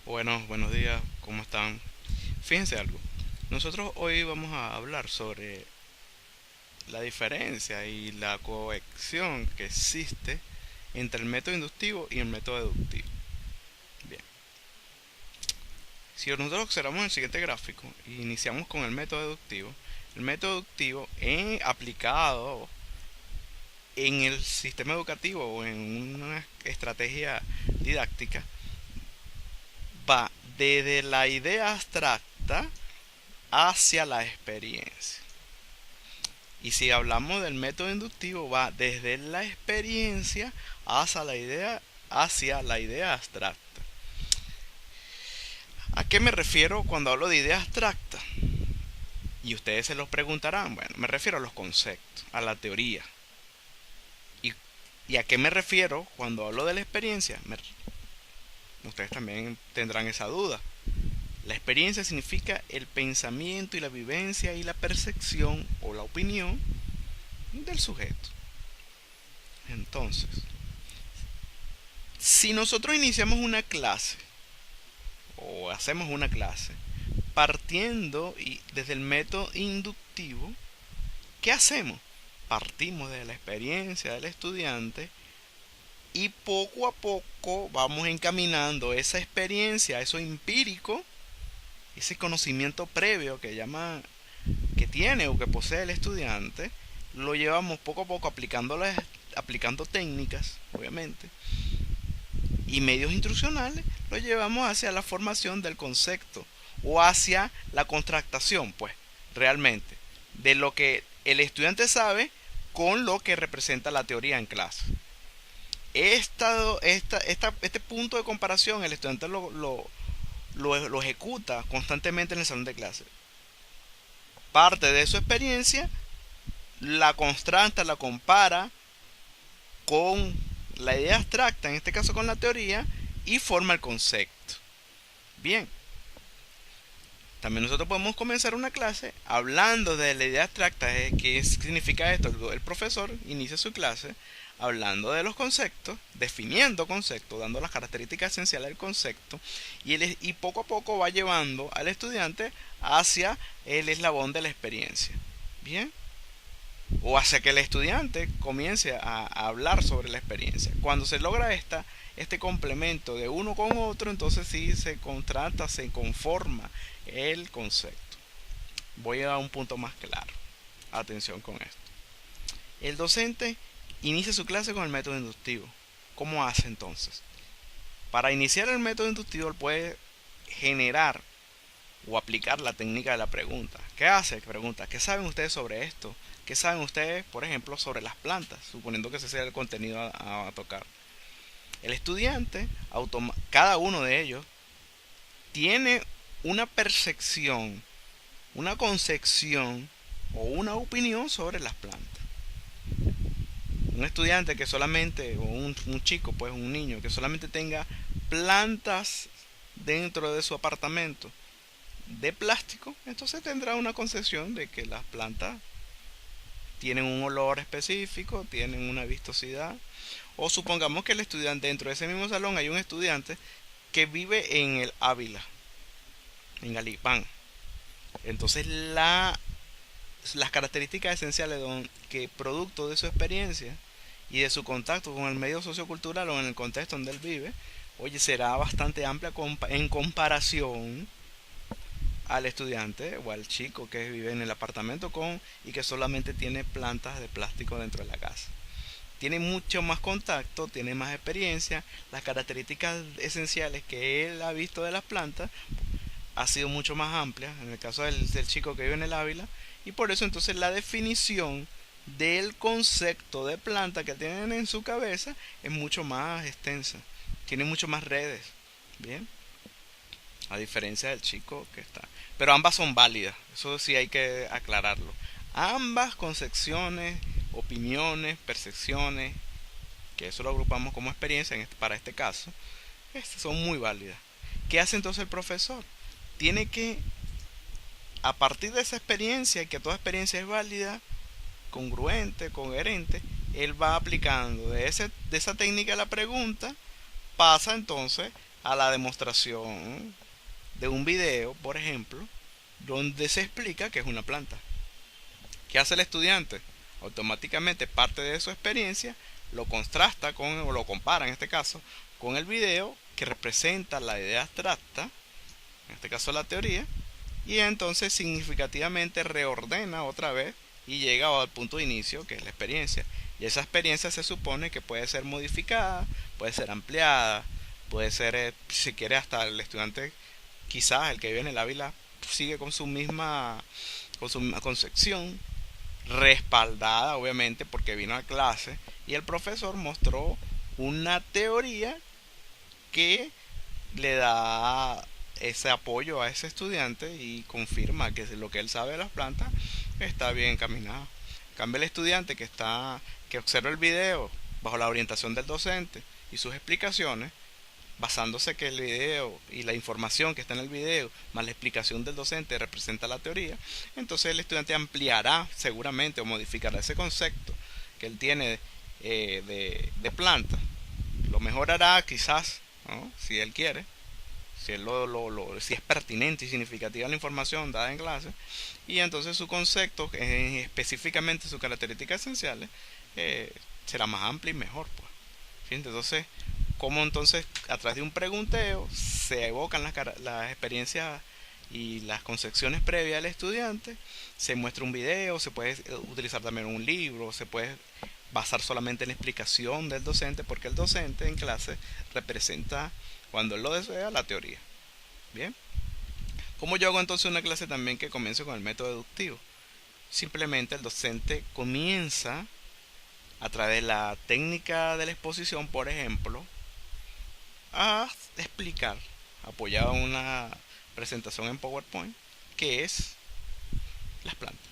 Bueno, buenos días, ¿cómo están? Fíjense algo. Nosotros hoy vamos a hablar sobre la diferencia y la conexión que existe entre el método inductivo y el método deductivo. Bien, si nosotros observamos el siguiente gráfico y iniciamos con el método deductivo aplicado en el sistema educativo o en una estrategia didáctica va desde la idea abstracta hacia la experiencia. Y si hablamos del método inductivo, va desde la experiencia hacia la idea abstracta. ¿A qué me refiero cuando hablo de idea abstracta? Y ustedes se los preguntarán. Bueno, me refiero a los conceptos, a la teoría. ¿Y, y a qué me refiero cuando hablo de la experiencia? Ustedes también tendrán esa duda. La experiencia significa el pensamiento y la vivencia y la percepción o la opinión del sujeto. Entonces, si nosotros iniciamos una clase o hacemos una clase partiendo desde el método inductivo, ¿qué hacemos? Partimos de la experiencia del estudiante y poco a poco vamos encaminando esa experiencia, eso empírico, ese conocimiento previo que tiene o que posee el estudiante, lo llevamos poco a poco aplicando técnicas, obviamente, y medios instruccionales, lo llevamos hacia la formación del concepto o hacia la contractación, pues, realmente, de lo que el estudiante sabe con lo que representa la teoría en clase. Este punto de comparación el estudiante lo ejecuta constantemente en el salón de clase. Parte de su experiencia, la contrasta, la compara con la idea abstracta, en este caso con la teoría, y forma el concepto. Bien, también nosotros podemos comenzar una clase hablando de la idea abstracta. ¿Qué significa esto? El profesor inicia su clase hablando de los conceptos, definiendo conceptos, dando las características esenciales del concepto, y poco a poco va llevando al estudiante hacia el eslabón de la experiencia. Bien, o hacia que el estudiante comience a hablar sobre la experiencia. Cuando se logra este complemento de uno con otro, entonces sí se contrata, se conforma el concepto. Voy a dar un punto más claro. Atención con esto. El docente inicia su clase con el método inductivo. ¿Cómo hace entonces? Para iniciar el método inductivo, él puede generar o aplicar la técnica de la pregunta. ¿Qué hace? Pregunta, ¿qué saben ustedes sobre esto? ¿Qué saben ustedes, por ejemplo, sobre las plantas? Suponiendo que ese sea el contenido a tocar. El estudiante, cada uno de ellos, tiene una percepción, una concepción o una opinión sobre las plantas. Un estudiante que solamente, o un chico, pues un niño, que solamente tenga plantas dentro de su apartamento de plástico, entonces tendrá una concepción de que las plantas tienen un olor específico, tienen una vistosidad. O supongamos que el estudiante, dentro de ese mismo salón hay un estudiante que vive en el Ávila, en Galipán. Entonces las características esenciales que producto de su experiencia y de su contacto con el medio sociocultural o en el contexto donde él vive, oye, será bastante amplia en comparación al estudiante o al chico que vive en el apartamento y que solamente tiene plantas de plástico dentro de la casa. Tiene mucho más contacto, tiene más experiencia, las características esenciales que él ha visto de las plantas ha sido mucho más amplia en el caso del chico que vive en el Ávila, y por eso entonces la definición del concepto de planta que tienen en su cabeza es mucho más extensa, tiene mucho más redes. Bien, a diferencia del chico que está, pero ambas son válidas, eso sí hay que aclararlo. Ambas concepciones, opiniones, percepciones, que eso lo agrupamos como experiencia para este caso, son muy válidas. ¿Qué hace entonces el profesor? Tiene que, a partir de esa experiencia, que toda experiencia es válida, congruente, coherente, él va aplicando de esa técnica de la pregunta, pasa entonces a la demostración de un video, por ejemplo, donde se explica que es una planta. ¿Qué hace el estudiante? Automáticamente parte de su experiencia lo contrasta con, o lo compara en este caso, con el video que representa la idea abstracta, en este caso la teoría, y entonces significativamente reordena otra vez y llega al punto de inicio, que es la experiencia. Y esa experiencia se supone que puede ser modificada, puede ser ampliada, puede ser, si quiere, hasta el estudiante, quizás el que vive en el Ávila, sigue con su misma concepción, respaldada obviamente porque vino a clase y el profesor mostró una teoría que le da ese apoyo a ese estudiante y confirma que lo que él sabe de las plantas está bien encaminado. En cambio, el estudiante que observa el video bajo la orientación del docente y sus explicaciones, basándose que el video y la información que está en el video más la explicación del docente representa la teoría, entonces el estudiante ampliará seguramente o modificará ese concepto que él tiene de planta. Lo mejorará quizás, ¿no? Si él quiere, si, si es pertinente y significativa la información dada en clase, y entonces su concepto, específicamente sus características esenciales, será más amplio y mejor, pues. Entonces, como entonces a través de un pregunteo se evocan las experiencias y las concepciones previas del estudiante, se muestra un video, se puede utilizar también un libro, se puede basar solamente en la explicación del docente, porque el docente en clase representa, cuando él lo desea, la teoría. Bien, ¿cómo yo hago entonces una clase también que comience con el método deductivo? Simplemente el docente comienza a través de la técnica de la exposición, por ejemplo, a explicar, apoyado en una presentación en PowerPoint, qué es las plantas,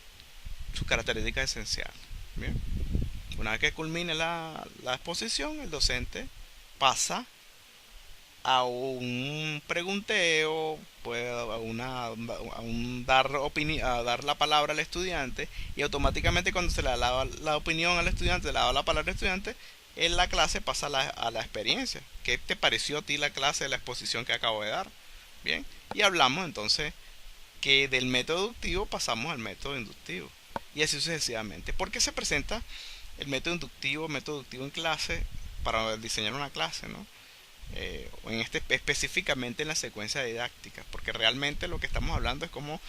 sus características esenciales. Bien, una vez que culmine la exposición, el docente pasa a un pregunteo, puede a dar la palabra al estudiante, y automáticamente cuando se le da la opinión al estudiante, le da la palabra al estudiante, en la clase pasa a la experiencia. ¿Qué te pareció a ti la clase de la exposición que acabo de dar? Bien, y hablamos entonces que del método deductivo pasamos al método inductivo, y así sucesivamente. ¿Por qué se presenta el método deductivo en clase para diseñar una clase, ¿no? O en específicamente en la secuencia didáctica, porque realmente lo que estamos hablando es cómo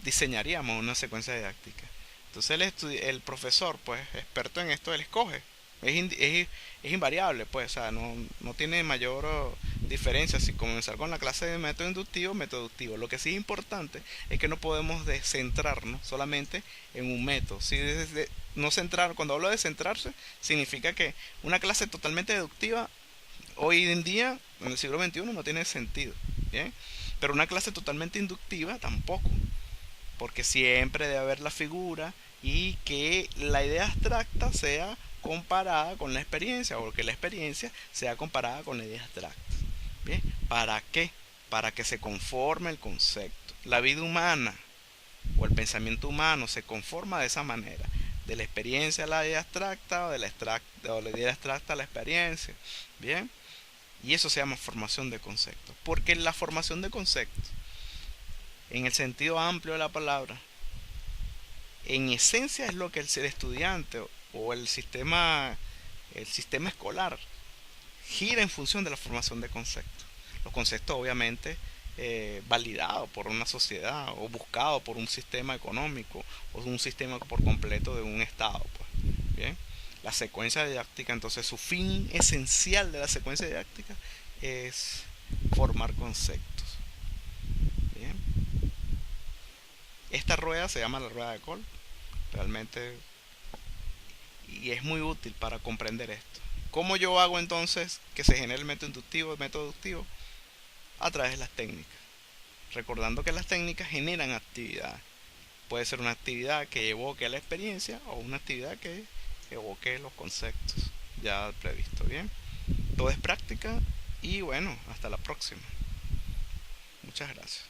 diseñaríamos una secuencia didáctica. Entonces el profesor, pues experto en esto, él escoge. Es invariable, pues, o sea, no tiene mayor diferencia si comenzar con la clase de método inductivo o método deductivo. Lo que sí es importante es que no podemos centrarnos solamente en un método. Si no centrar, cuando hablo de centrarse, significa que una clase totalmente deductiva hoy en día, en el siglo XXI, no tiene sentido. ¿Bien? Pero una clase totalmente inductiva tampoco, porque siempre debe haber la figura y que la idea abstracta sea comparada con la experiencia, o que la experiencia sea comparada con la idea abstracta. ¿Bien? ¿Para qué? Para que se conforme el concepto. La vida humana o el pensamiento humano se conforma de esa manera, de la experiencia a la idea abstracta, o la idea abstracta a la experiencia. Bien, y eso se llama formación de conceptos, porque la formación de conceptos, en el sentido amplio de la palabra, en esencia es lo que el estudiante o el sistema escolar gira en función de la formación de conceptos. Los conceptos obviamente validados por una sociedad o buscados por un sistema económico o un sistema por completo de un estado, pues. Bien, la secuencia didáctica, entonces su fin esencial de la secuencia didáctica es formar conceptos. Bien, esta rueda se llama la rueda de Cole realmente, y es muy útil para comprender esto. ¿Cómo yo hago entonces que se genere el método inductivo, el método deductivo? A través de las técnicas, recordando que las técnicas generan actividad. Puede ser una actividad que evoque la experiencia o una actividad que evoque los conceptos ya previstos. Bien, todo es práctica y bueno, hasta la próxima. Muchas gracias.